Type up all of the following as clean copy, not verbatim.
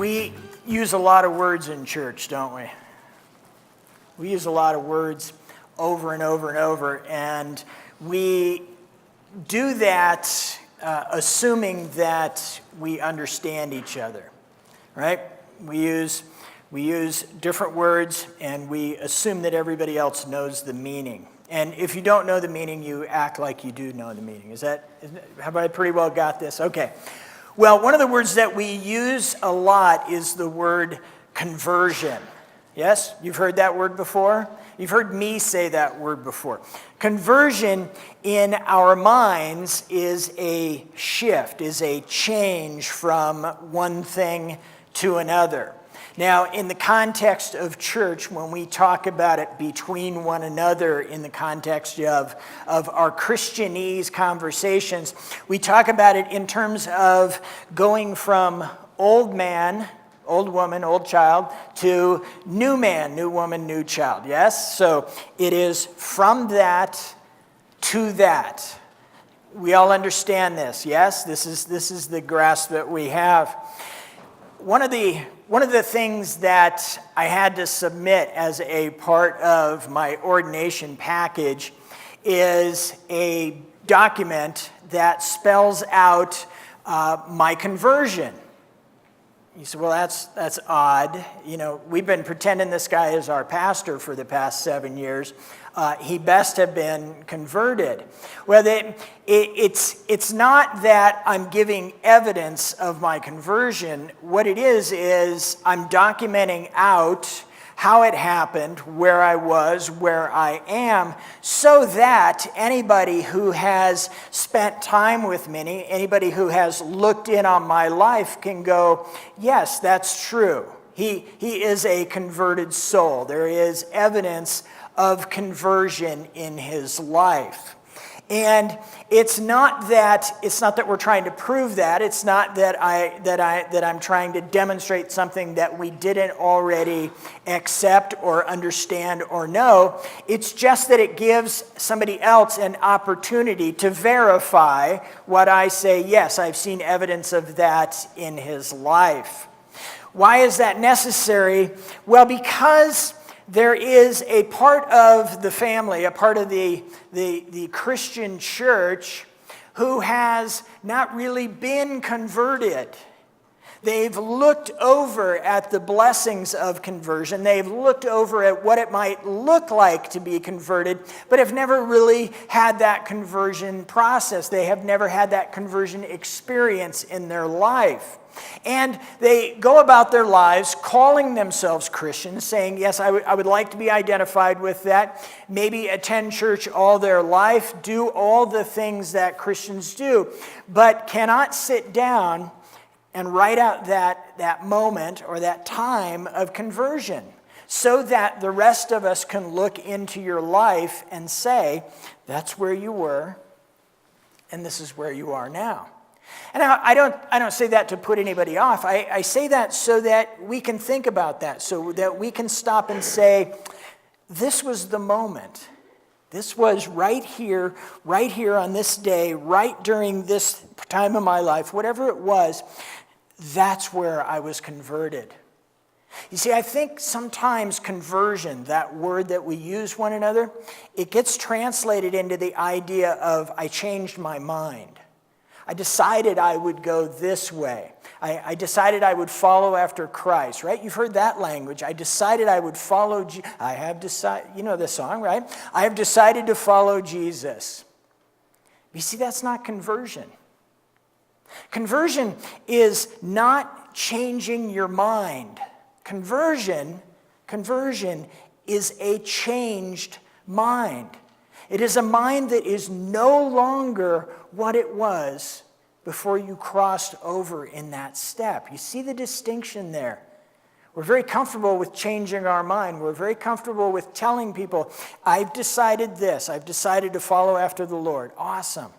We use a lot of words in church, don't we? We use a lot of words over and over and over, and we do that assuming that we understand each other, right? We use different words, and we assume that everybody else knows the meaning. And if you don't know the meaning, you act like you do know the meaning. Have I pretty well got this? Okay. Well, one of the words that we use a lot is the word conversion. Yes? You've heard that word before? You've heard me say that word before. Conversion in our minds is a shift, is a change from one thing to another. Now, in the context of church, when we talk about it between one another in the context of our Christianese conversations, we talk about it in terms of going from old man, old woman, old child, to new man, new woman, new child. Yes? So it is from that to that. We all understand this, yes? This is the grasp that we have. One of the things that I had to submit as a part of my ordination package is a document that spells out my conversion. You say, well, that's odd. You know, we've been pretending this guy is our pastor for the past 7 years. He best have been converted. Well, it's not that I'm giving evidence of my conversion. What it is I'm documenting out how it happened, where I was, where I am, so that anybody who has spent time with me, anybody who has looked in on my life can go, yes, that's true. He is a converted soul. There is evidence of conversion in his life. And it's not that we're trying to prove that. It's not that I'm trying to demonstrate something that we didn't already accept or understand or know. It's just that it gives somebody else an opportunity to verify what I say, yes, I've seen evidence of that in his life. Why is that necessary? Well, because there is a part of the family, a part of the Christian church who has not really been converted. They've looked over at the blessings of conversion. They've looked over at what it might look like to be converted, but have never really had that conversion process. They have never had that conversion experience in their life. And they go about their lives calling themselves Christians, saying, yes, I would like to be identified with that. Maybe attend church all their life, do all the things that Christians do, but cannot sit down and write out that moment or that time of conversion so that the rest of us can look into your life and say, that's where you were, and this is where you are now. And I don't say that to put anybody off. I say that so that we can think about that, so that we can stop and say, this was the moment. This was right here on this day, right during this time of my life, whatever it was, that's where I was converted. You see, I think sometimes conversion, that word that we use one another, it gets translated into the idea of I changed my mind. I decided I would go this way. I decided I would follow after Christ, right? You've heard that language. I decided I would follow I have decided, you know the song, right? I have decided to follow Jesus. You see, that's not conversion. Conversion is not changing your mind. Conversion is a changed mind. It is a mind that is no longer what it was before you crossed over in that step. You see the distinction there? We're very comfortable with changing our mind. We're very comfortable with telling people, I've decided this. I've decided to follow after the Lord. Awesome.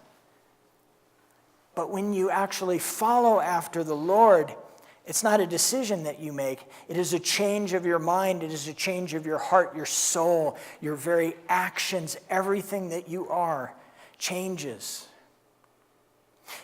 But when you actually follow after the Lord, it's not a decision that you make. It is a change of your mind. It is a change of your heart, your soul, your very actions. Everything that you are changes.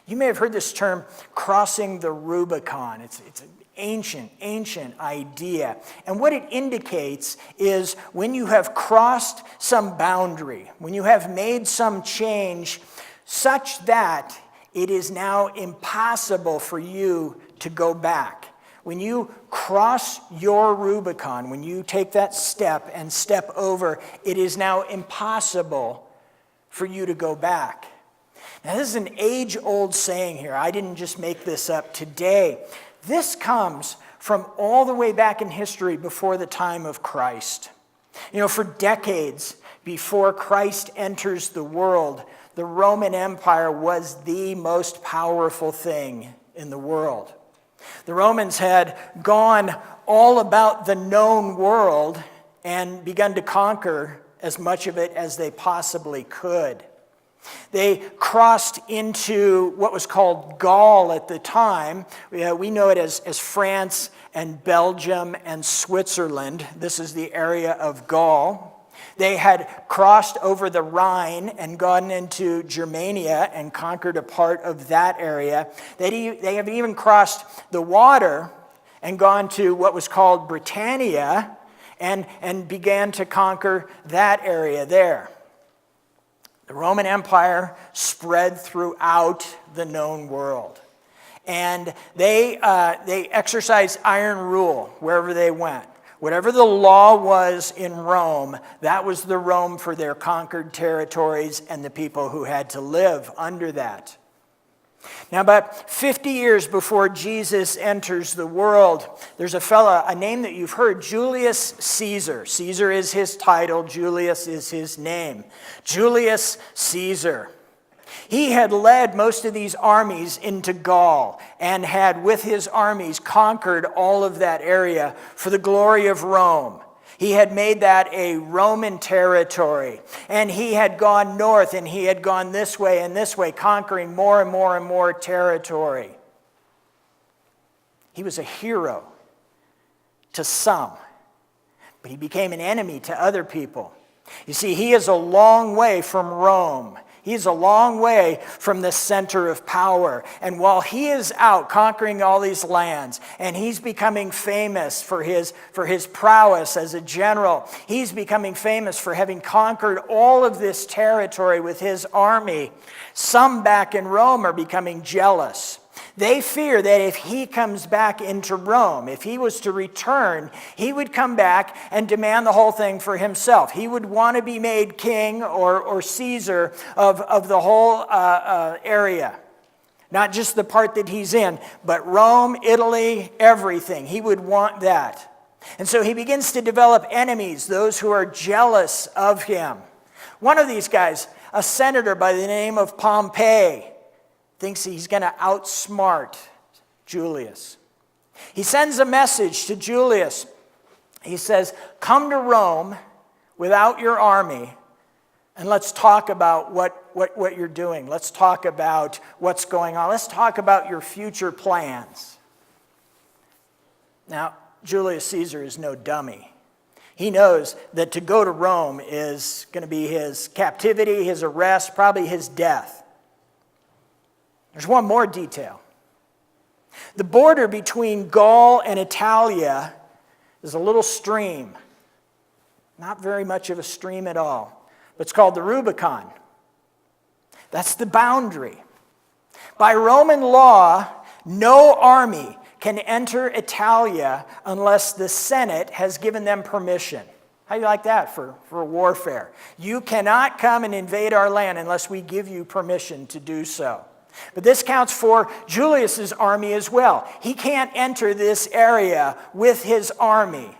You may have heard this term, crossing the Rubicon. It's an ancient idea. And what it indicates is when you have crossed some boundary, when you have made some change such that it is now impossible for you to go back. When you cross your Rubicon, when you take that step and step over, it is now impossible for you to go back. Now, this is an age-old saying here. I didn't just make this up today. This comes from all the way back in history before the time of Christ. For decades before Christ enters the world, the Roman Empire was the most powerful thing in the world. The Romans had gone all about the known world and begun to conquer as much of it as they possibly could. They crossed into what was called Gaul at the time. We know it as France and Belgium and Switzerland. This is the area of Gaul. They had crossed over the Rhine and gone into Germania and conquered a part of that area. They have even crossed the water and gone to what was called Britannia and began to conquer that area there. The Roman Empire spread throughout the known world. And they exercised iron rule wherever they went. Whatever the law was in Rome, that was the Rome for their conquered territories and the people who had to live under that. Now, about 50 years before Jesus enters the world, there's a name that you've heard, Julius Caesar. Caesar is his title, Julius is his name. Julius Caesar. He had led most of these armies into Gaul and had, with his armies, conquered all of that area for the glory of Rome. He had made that a Roman territory, and he had gone north, and he had gone this way and this way, conquering more and more and more territory. He was a hero to some, but he became an enemy to other people. You see, he is a long way from Rome. He's a long way from the center of power. And while he is out conquering all these lands, and he's becoming famous for his prowess as a general, he's becoming famous for having conquered all of this territory with his army, some back in Rome are becoming jealous. They fear that if he comes back into Rome, if he was to return, he would come back and demand the whole thing for himself. He would want to be made king or Caesar of the whole area. Not just the part that he's in, but Rome, Italy, everything. He would want that. And so he begins to develop enemies, those who are jealous of him. One of these guys, a senator by the name of Pompey, thinks he's going to outsmart Julius. He sends a message to Julius. He says, come to Rome without your army, and let's talk about what you're doing. Let's talk about what's going on. Let's talk about your future plans. Now, Julius Caesar is no dummy. He knows that to go to Rome is going to be his captivity, his arrest, probably his death. There's one more detail. The border between Gaul and Italia is a little stream. Not very much of a stream at all. But it's called the Rubicon. That's the boundary. By Roman law, no army can enter Italia unless the Senate has given them permission. How do you like that for warfare? You cannot come and invade our land unless we give you permission to do so. But this counts for Julius's army as well. He can't enter this area with his army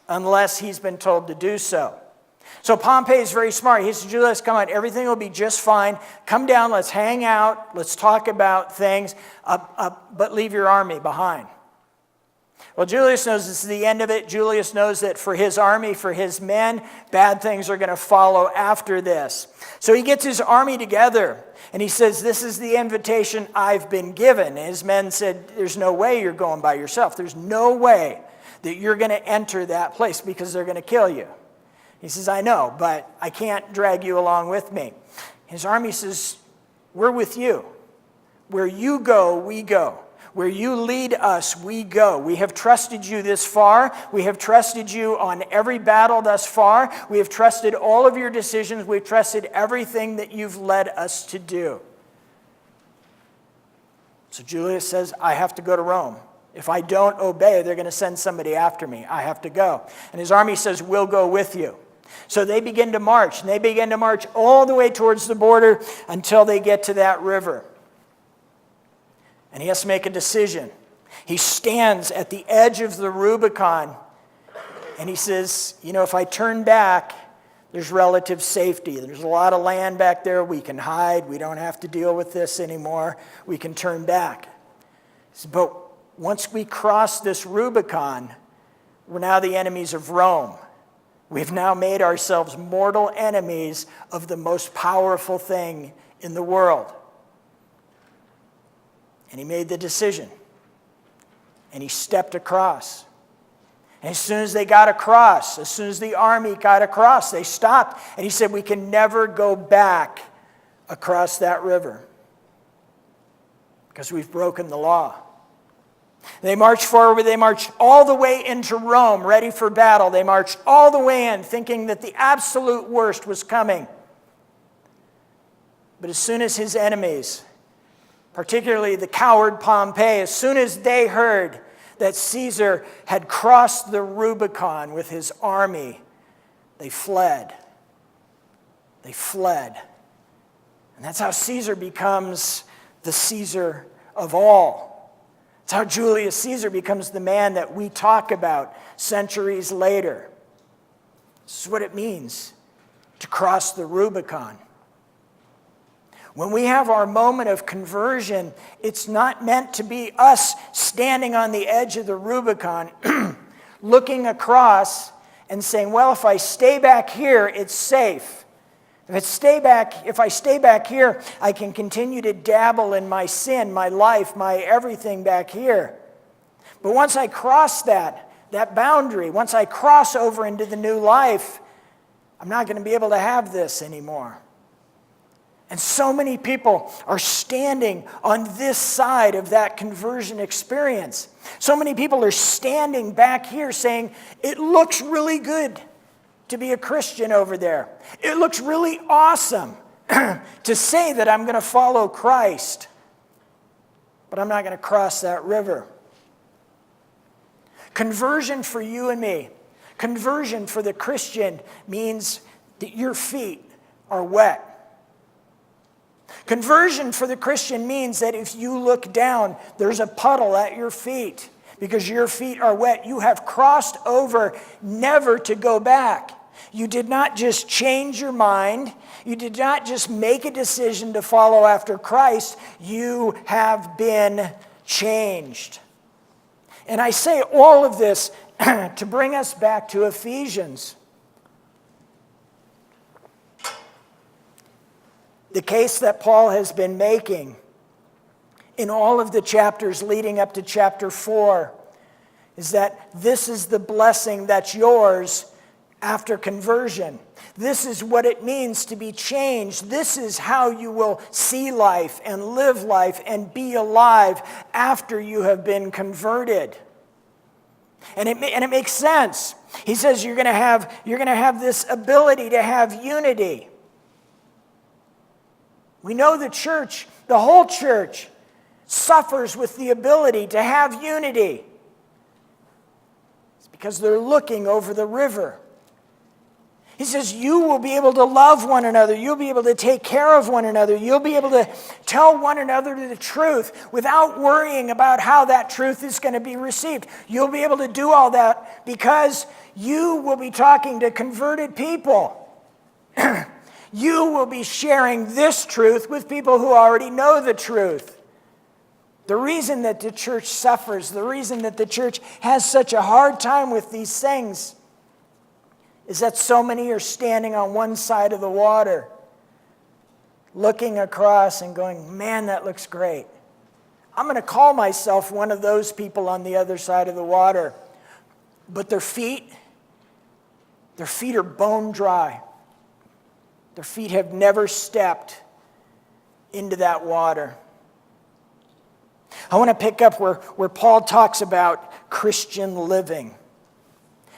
unless he's been told to do so. So Pompey is very smart. He says, Julius, come on, everything will be just fine. Come down, let's hang out, let's talk about things, but leave your army behind. Well, Julius knows this is the end of it. Julius knows that for his army, for his men, bad things are going to follow after this. So he gets his army together, and he says, this is the invitation I've been given. And his men said, there's no way you're going by yourself. There's no way that you're going to enter that place because they're going to kill you. He says, I know, but I can't drag you along with me. His army says, we're with you. Where you go, we go. Where you lead us, we go. We have trusted you this far. We have trusted you on every battle thus far. We have trusted all of your decisions. We've trusted everything that you've led us to do. So Julius says, I have to go to Rome. If I don't obey, they're going to send somebody after me. I have to go. And his army says, we'll go with you. So they begin to march, and they begin to march all the way towards the border until they get to that river. And he has to make a decision. He stands at the edge of the Rubicon, and he says, if I turn back, there's relative safety. There's a lot of land back there. We can hide. We don't have to deal with this anymore. We can turn back. He says, but once we cross this Rubicon, we're now the enemies of Rome. We've now made ourselves mortal enemies of the most powerful thing in the world. And he made the decision. And he stepped across. And as soon as they got across, as soon as the army got across, they stopped. And he said, we can never go back across that river because we've broken the law. They marched forward. They marched all the way into Rome, ready for battle. They marched all the way in, thinking that the absolute worst was coming. But as soon as his enemies, particularly the coward Pompey, as soon as they heard that Caesar had crossed the Rubicon with his army, they fled. They fled. And that's how Caesar becomes the Caesar of all. It's how Julius Caesar becomes the man that we talk about centuries later. This is what it means to cross the Rubicon. When we have our moment of conversion, it's not meant to be us standing on the edge of the Rubicon, looking across and saying, well, if I stay back here, it's safe. If I stay back here, I can continue to dabble in my sin, my life, my everything back here. But once I cross that boundary, once I cross over into the new life, I'm not going to be able to have this anymore. And so many people are standing on this side of that conversion experience. So many people are standing back here saying, it looks really good to be a Christian over there. It looks really awesome to say that I'm going to follow Christ, but I'm not going to cross that river. Conversion for you and me, conversion for the Christian means that your feet are wet. Conversion for the Christian means that if you look down, there's a puddle at your feet because your feet are wet. You have crossed over never to go back. You did not just change your mind. You did not just make a decision to follow after Christ. You have been changed. And I say all of this to bring us back to Ephesians. The case that Paul has been making in all of the chapters leading up to chapter 4 is that this is the blessing that's yours after conversion. This is what it means to be changed. This is how you will see life and live life and be alive after you have been converted. And it makes sense. He says you're going to have this ability to have unity. We know the church, the whole church, suffers with the ability to have unity. It's because they're looking over the river. He says you will be able to love one another. You'll be able to take care of one another. You'll be able to tell one another the truth without worrying about how that truth is going to be received. You'll be able to do all that because you will be talking to converted people. You will be sharing this truth with people who already know the truth. The reason that the church suffers, the reason that the church has such a hard time with these things is that so many are standing on one side of the water, looking across and going, man, that looks great. I'm going to call myself one of those people on the other side of the water. But their feet are bone dry. Their feet have never stepped into that water. I want to pick up where Paul talks about Christian living.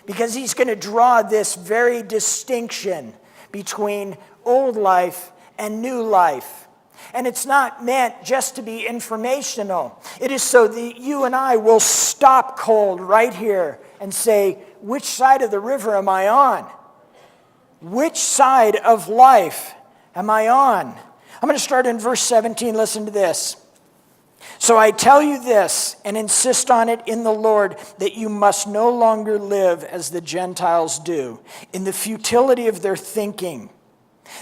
Because he's going to draw this very distinction between old life and new life. And it's not meant just to be informational. It is so that you and I will stop cold right here and say, which side of the river am I on? Which side of life am I on? I'm going to start in verse 17. Listen to this. So I tell you this, and insist on it in the Lord, that you must no longer live as the Gentiles do, in the futility of their thinking.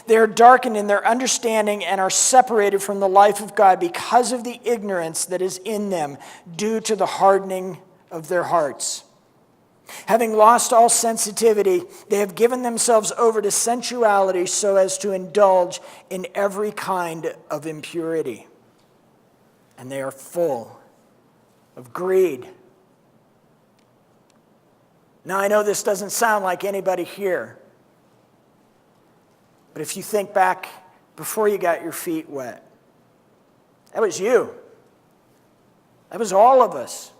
They are darkened in their understanding and are separated from the life of God because of the ignorance that is in them due to the hardening of their hearts. Having lost all sensitivity, they have given themselves over to sensuality so as to indulge in every kind of impurity. And they are full of greed. Now, I know this doesn't sound like anybody here. But if you think back before you got your feet wet, that was you. That was all of us.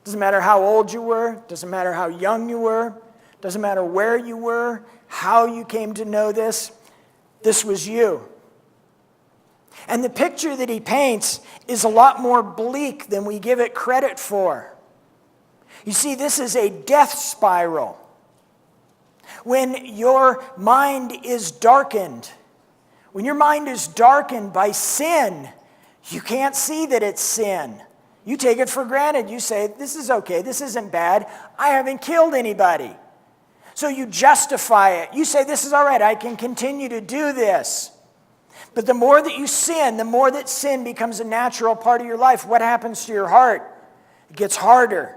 Doesn't matter how old you were. Doesn't matter how young you were. Doesn't matter where you were, how you came to know this. This was you. And the picture that he paints is a lot more bleak than we give it credit for. You see, this is a death spiral. When your mind is darkened, when your mind is darkened by sin, you can't see that it's sin. You take it for granted. You say, this is okay, this isn't bad. I haven't killed anybody. So you justify it. You say, this is all right, I can continue to do this. But the more that you sin, the more that sin becomes a natural part of your life, what happens to your heart? It gets harder.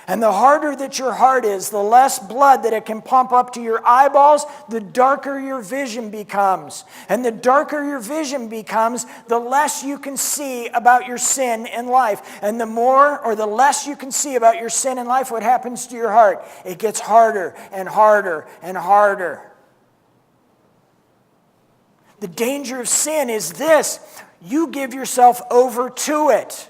And the harder that your heart is, the less blood that it can pump up to your eyeballs, the darker your vision becomes. And the darker your vision becomes, the less you can see about your sin in life. And the more or the less you can see about your sin in life, what happens to your heart? It gets harder and harder and harder. The danger of sin is this: you give yourself over to it.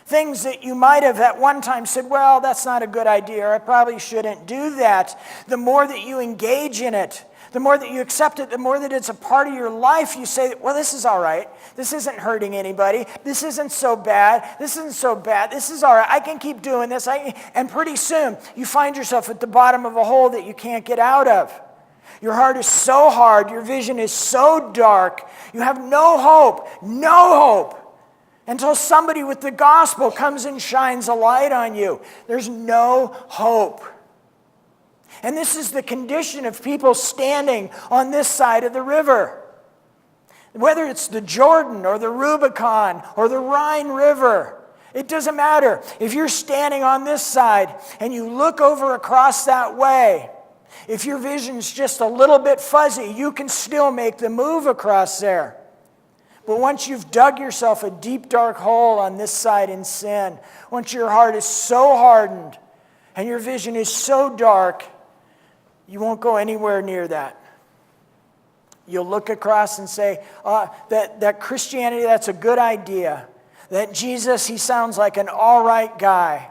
Things that you might have at one time said, well, that's not a good idea, or I probably shouldn't do that. The more that you engage in it, the more that you accept it, the more that it's a part of your life, you say, well, this is all right. This isn't hurting anybody. This isn't so bad. This isn't so bad. This is all right. I can keep doing this. And pretty soon, you find yourself at the bottom of a hole that you can't get out of. Your heart is so hard. Your vision is so dark. You have no hope. No hope. Until somebody with the gospel comes and shines a light on you. There's no hope. And this is the condition of people standing on this side of the river. Whether it's the Jordan or the Rubicon or the Rhine River, it doesn't matter. If you're standing on this side and you look over across that way, if your vision's just a little bit fuzzy, you can still make the move across there. But once you've dug yourself a deep, dark hole on this side in sin, once your heart is so hardened and your vision is so dark, you won't go anywhere near that. You'll look across and say, that Christianity, that's a good idea. That Jesus, he sounds like an all right guy.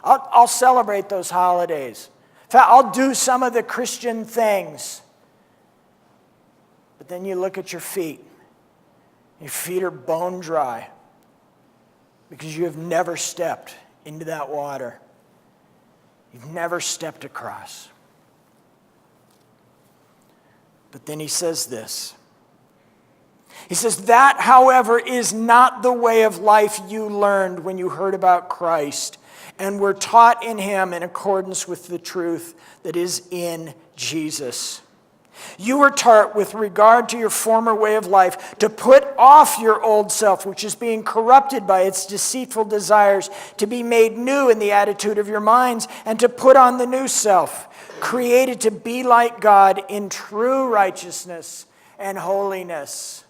I'll celebrate those holidays. In fact, I'll do some of the Christian things. But then you look at your feet. Your feet are bone dry because you have never stepped into that water. You've never stepped across. But then he says this. He says, that, however, is not the way of life you learned when you heard about Christ and were taught in him in accordance with the truth that is in Jesus. You were taught with regard to your former way of life to put off your old self, which is being corrupted by its deceitful desires, to be made new in the attitude of your minds, and to put on the new self, created to be like God in true righteousness and holiness.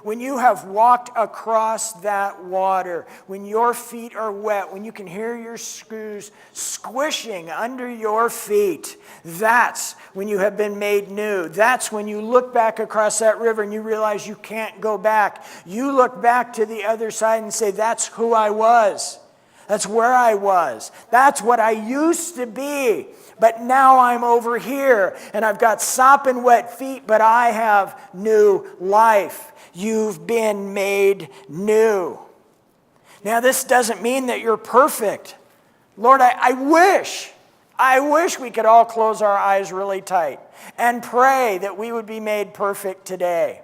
when you have walked across that water, when your feet are wet, when you can hear your shoes squishing under your feet, that's when you have been made new. That's when you look back across that river and you realize you can't go back. You look back to the other side and say, that's who I was. That's where I was. That's what I used to be. But now I'm over here, and I've got sopping wet feet, but I have new life. You've been made new. Now, this doesn't mean that you're perfect. Lord, I wish we could all close our eyes really tight and pray that we would be made perfect today.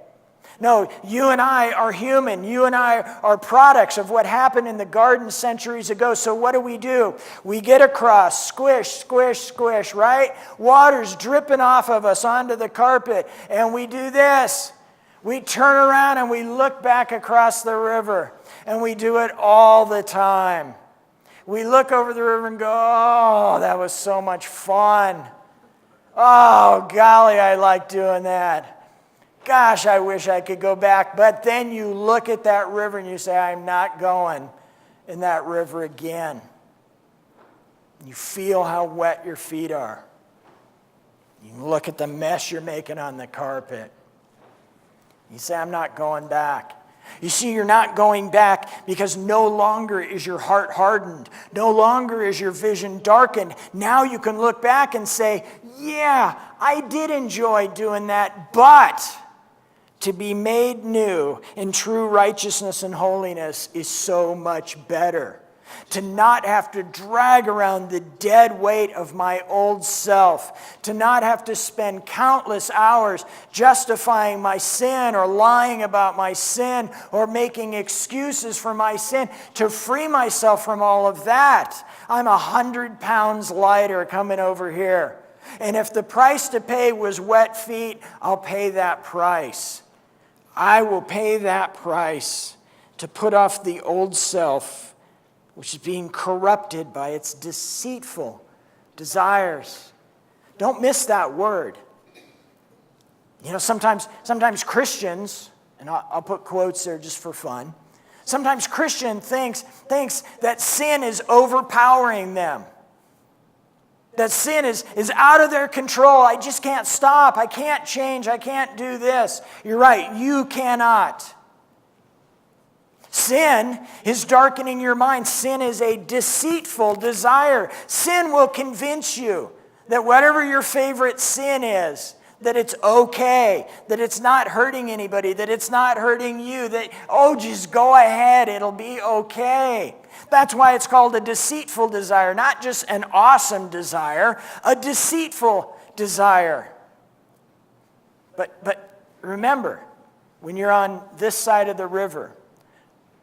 No, you and I are human. You and I are products of what happened in the garden centuries ago. So what do? We get across, squish, squish, squish, right? Water's dripping off of us onto the carpet. And we do this. We turn around and we look back across the river. And we do it all the time. We look over the river and go, oh, that was so much fun. Oh, golly, I like doing that. Gosh, I wish I could go back. But then you look at that river and you say, I'm not going in that river again. You feel how wet your feet are. You look at the mess you're making on the carpet. You say, I'm not going back. You see, you're not going back because no longer is your heart hardened. No longer is your vision darkened. Now you can look back and say, yeah, I did enjoy doing that, but to be made new in true righteousness and holiness is so much better. To not have to drag around the dead weight of my old self. To not have to spend countless hours justifying my sin or lying about my sin or making excuses for my sin. To free myself from all of that. I'm 100 pounds lighter coming over here. And if the price to pay was wet feet, I'll pay that price. I will pay that price to put off the old self, which is being corrupted by its deceitful desires. Don't miss that word. You know, sometimes Christians, and I'll put quotes there just for fun, sometimes Christian thinks that sin is overpowering them. That sin is out of their control. I just can't stop. I can't change. I can't do this. You're right. You cannot. Sin is darkening your mind. Sin is a deceitful desire. Sin will convince you that whatever your favorite sin is, that it's okay, that it's not hurting anybody, that it's not hurting you, that, oh, just go ahead, it'll be okay. That's why it's called a deceitful desire, not just an awesome desire, a deceitful desire. But remember, when you're on this side of the river,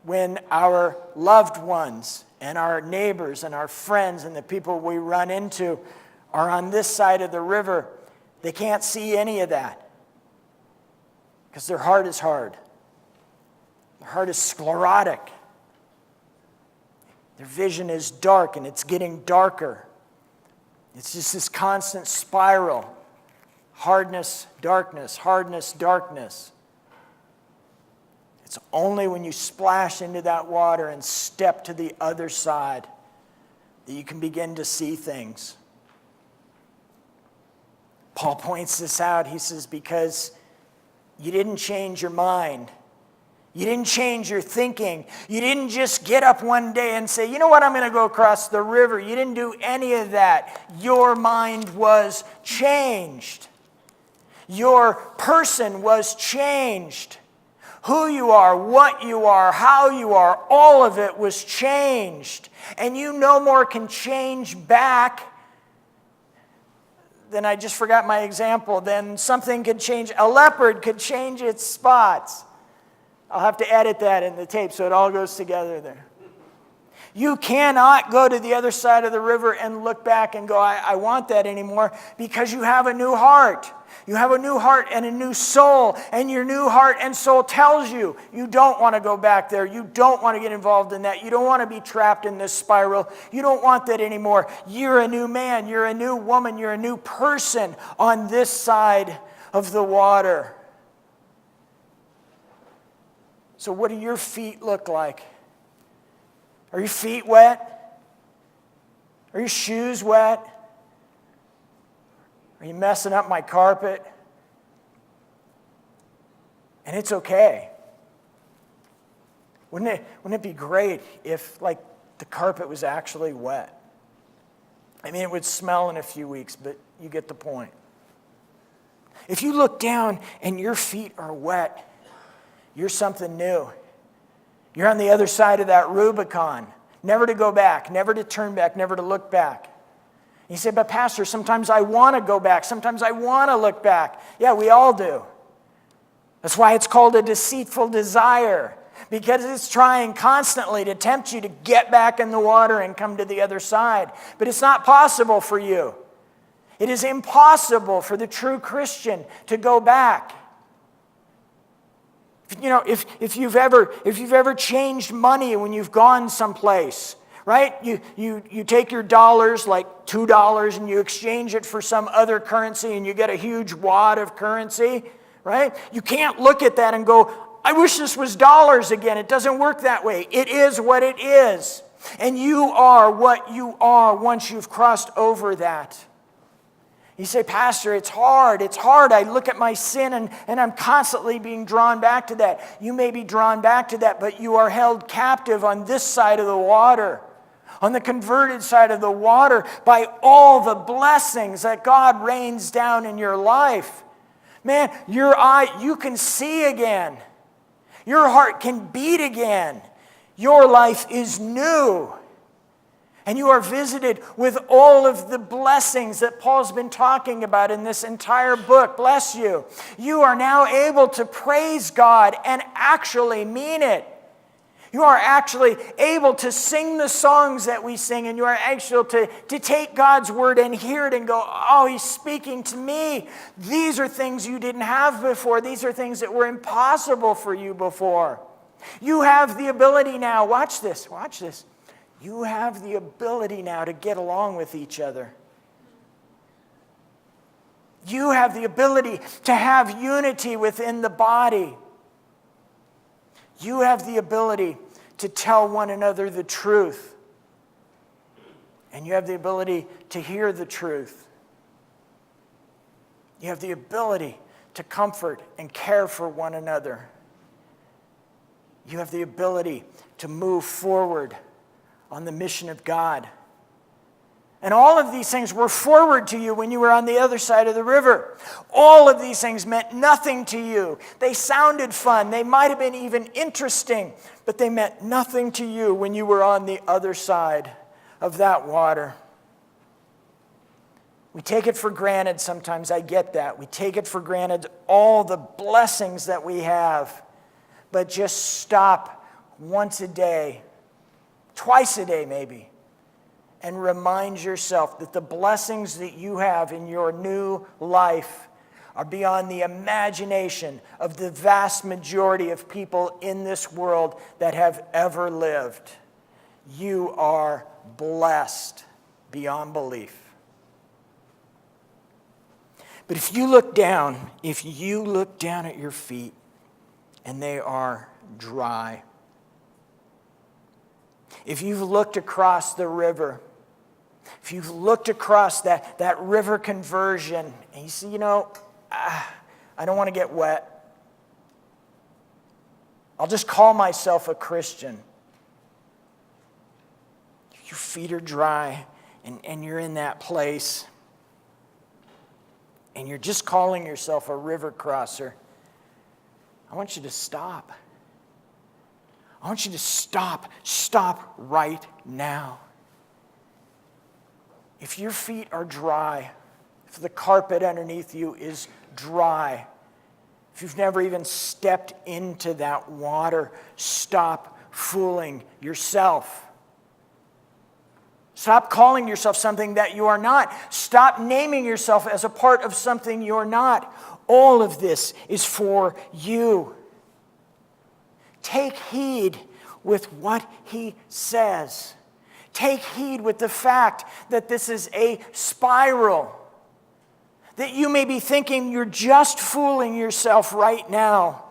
when our loved ones and our neighbors and our friends and the people we run into are on this side of the river, they can't see any of that because their heart is hard. Their heart is sclerotic. Their vision is dark, and it's getting darker. It's just this constant spiral. Hardness, darkness, hardness, darkness. It's only when you splash into that water and step to the other side that you can begin to see things. Paul points this out. He says, because you didn't change your mind. You didn't change your thinking. You didn't just get up one day and say, you know what, I'm going to go across the river. You didn't do any of that. Your mind was changed. Your person was changed. Who you are, what you are, how you are, all of it was changed. And you no more can change back than, I just forgot my example, then something could change. A leopard could change its spots. I'll have to edit that in the tape so it all goes together there. You cannot go to the other side of the river and look back and go, I want that anymore, because you have a new heart. You have a new heart and a new soul, and your new heart and soul tells you you don't want to go back there. You don't want to get involved in that. You don't want to be trapped in this spiral. You don't want that anymore. You're a new man. You're a new woman. You're a new person on this side of the water. So what do your feet look like? Are your feet wet? Are your shoes wet? Are you messing up my carpet? And it's okay. Wouldn't it be great if, like, the carpet was actually wet? I mean, it would smell in a few weeks, but you get the point. If you look down and your feet are wet, you're something new. You're on the other side of that Rubicon. Never to go back, never to turn back, never to look back. You say, but Pastor, sometimes I want to go back. Sometimes I want to look back. Yeah, we all do. That's why it's called a deceitful desire, because it's trying constantly to tempt you to get back in the water and come to the other side. But it's not possible for you. It is impossible for the true Christian to go back. You know, if you've ever changed money when you've gone someplace, right? You take your dollars, like $2, and you exchange it for some other currency, and you get a huge wad of currency, right? You can't look at that and go, I wish this was dollars again. It doesn't work that way. It is what it is. And you are what you are once you've crossed over that. You say, Pastor, it's hard. It's hard. I look at my sin and I'm constantly being drawn back to that. You may be drawn back to that, but you are held captive on this side of the water, on the converted side of the water, by all the blessings that God rains down in your life. Man, your eye, you can see again. Your heart can beat again. Your life is new. And you are visited with all of the blessings that Paul's been talking about in this entire book. Bless you. You are now able to praise God and actually mean it. You are actually able to sing the songs that we sing, and you are able to take God's word and hear it and go, oh, he's speaking to me. These are things you didn't have before. These are things that were impossible for you before. You have the ability now, watch this. You have the ability now to get along with each other. You have the ability to have unity within the body. You have the ability to tell one another the truth. And you have the ability to hear the truth. You have the ability to comfort and care for one another. You have the ability to move forward on the mission of God. And all of these things were forward to you when you were on the other side of the river. All of these things meant nothing to you. They sounded fun. They might have been even interesting, but they meant nothing to you when you were on the other side of that water. We take it for granted sometimes. I get that. We take it for granted, all the blessings that we have. But just stop once a day, twice a day maybe, and remind yourself that the blessings that you have in your new life are beyond the imagination of the vast majority of people in this world that have ever lived. You are blessed beyond belief. But if you look down at your feet and they are dry, if you've looked across the river, if you've looked across that river conversion, and you see, I don't want to get wet. I'll just call myself a Christian. Your feet are dry, and you're in that place, and you're just calling yourself a river crosser. I want you to stop. I want you to stop. Stop right now. If your feet are dry, if the carpet underneath you is dry, if you've never even stepped into that water, stop fooling yourself. Stop calling yourself something that you are not. Stop naming yourself as a part of something you're not. All of this is for you. Take heed with what he says. Take heed with the fact that this is a spiral. That you may be thinking you're just fooling yourself right now.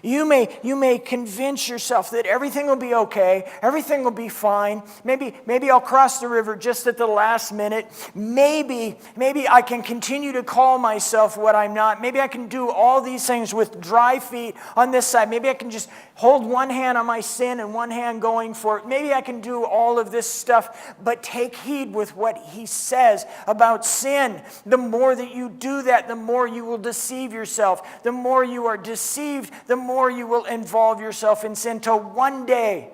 You may convince yourself that everything will be okay, everything will be fine. Maybe I'll cross the river just at the last minute. Maybe I can continue to call myself what I'm not. Maybe I can do all these things with dry feet on this side. Maybe I can just hold one hand on my sin and one hand going for it. Maybe I can do all of this stuff, but take heed with what he says about sin. The more that you do that, the more you will deceive yourself. The more you are deceived, the more you will involve yourself in sin, till one day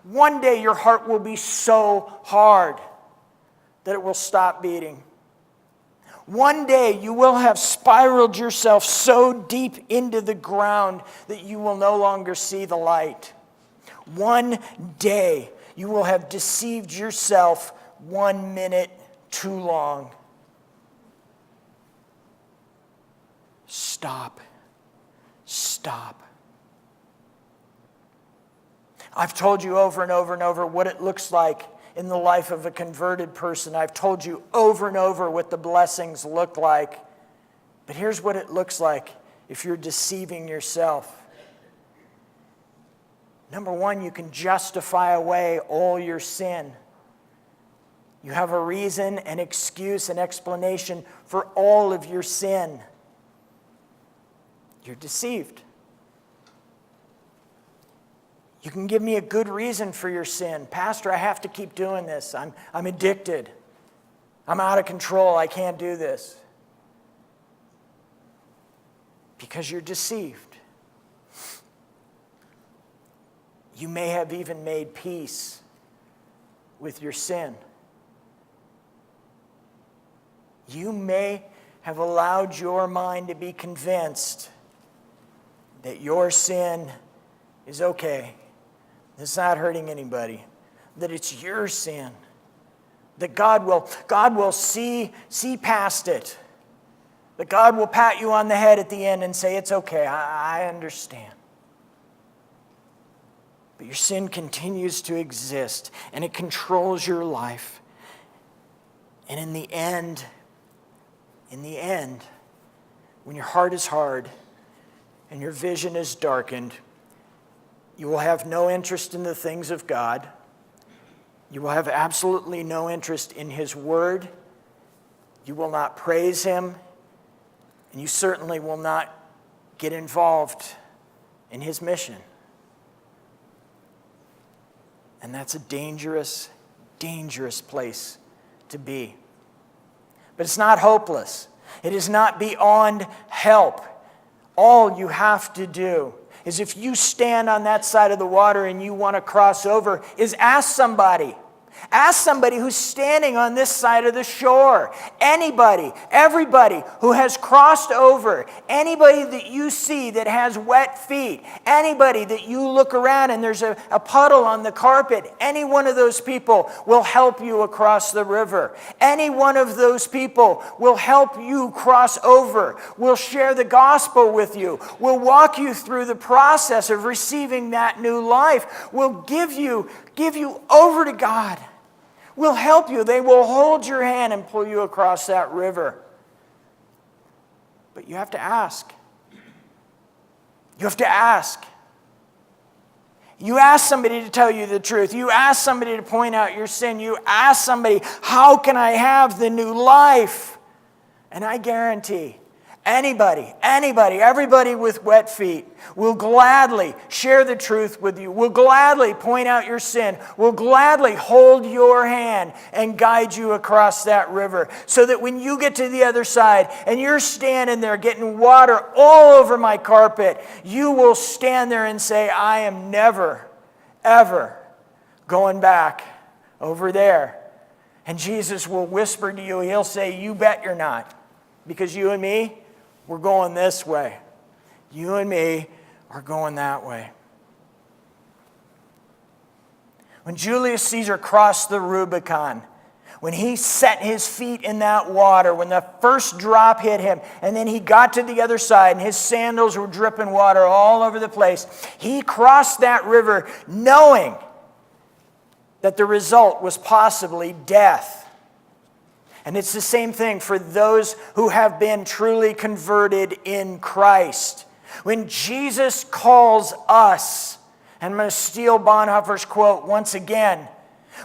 your heart will be so hard that it will stop beating. One day you will have spiraled yourself so deep into the ground that you will no longer see the light. One day you will have deceived yourself 1 minute too long. Stop. I've told you over and over and over what it looks like in the life of a converted person. I've told you over and over what the blessings look like. But here's what it looks like if you're deceiving yourself. Number one, you can justify away all your sin. You have a reason, an excuse, an explanation for all of your sin. You're deceived. You can give me a good reason for your sin. Pastor, I have to keep doing this. I'm addicted. I'm out of control. I can't do this. Because you're deceived. You may have even made peace with your sin. You may have allowed your mind to be convinced that your sin is okay. It's not hurting anybody. That it's your sin. That God will see past it. That God will pat you on the head at the end and say, it's okay, I understand. But your sin continues to exist and it controls your life. And in the end, when your heart is hard and your vision is darkened, you will have no interest in the things of God. You will have absolutely no interest in His Word. You will not praise Him. And you certainly will not get involved in His mission. And that's a dangerous, dangerous place to be. But it's not hopeless. It is not beyond help. All you have to do is, if you stand on that side of the water and you want to cross over, is ask somebody. Ask somebody who's standing on this side of the shore. Anybody, everybody who has crossed over, anybody that you see that has wet feet, anybody that you look around and there's a puddle on the carpet, any one of those people will help you across the river. Any one of those people will help you cross over, will share the gospel with you, will walk you through the process of receiving that new life, will give you over to God. Will help you. They will hold your hand and pull you across that river. But you have to ask. You have to ask. You ask somebody to tell you the truth. You ask somebody to point out your sin. You ask somebody, how can I have the new life? And I guarantee anybody, everybody with wet feet will gladly share the truth with you, will gladly point out your sin, will gladly hold your hand and guide you across that river, so that when you get to the other side and you're standing there getting water all over my carpet, you will stand there and say, I am never, ever going back over there. And Jesus will whisper to you, He'll say, you bet you're not. Because you and me, we're going this way. You and me are going that way. When Julius Caesar crossed the Rubicon, when he set his feet in that water, when the first drop hit him, and then he got to the other side and his sandals were dripping water all over the place, he crossed that river knowing that the result was possibly death. And it's the same thing for those who have been truly converted in Christ. When Jesus calls us, and I'm going to steal Bonhoeffer's quote once again,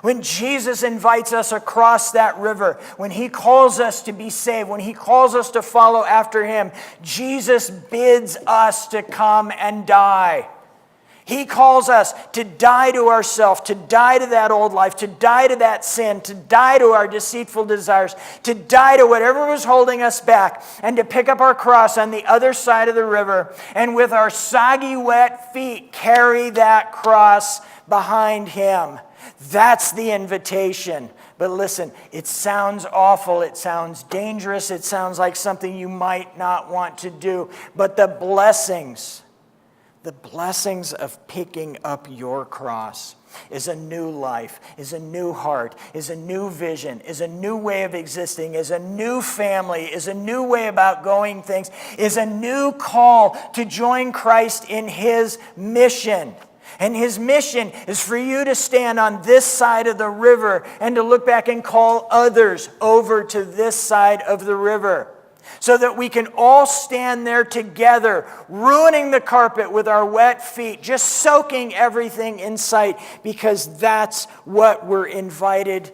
when Jesus invites us across that river, when he calls us to be saved, when he calls us to follow after him, Jesus bids us to come and die. He calls us to die to ourselves, to die to that old life, to die to that sin, to die to our deceitful desires, to die to whatever was holding us back, and to pick up our cross on the other side of the river, and with our soggy, wet feet, carry that cross behind him. That's the invitation. But listen, it sounds awful, it sounds dangerous, it sounds like something you might not want to do, but the blessings of picking up your cross is a new life, is a new heart, is a new vision, is a new way of existing, is a new family, is a new way about going things, is a new call to join Christ in his mission. And his mission is for you to stand on this side of the river and to look back and call others over to this side of the river, so that we can all stand there together, ruining the carpet with our wet feet, just soaking everything in sight, because that's what we're invited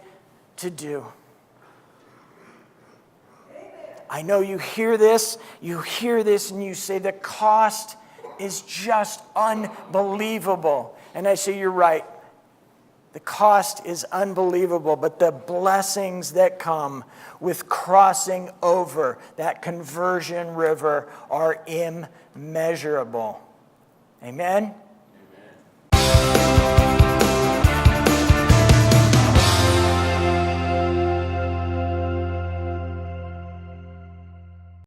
to do. I know you hear this, and you say the cost is just unbelievable. And I say, you're right. The cost is unbelievable, but the blessings that come with crossing over that conversion river are immeasurable. Amen?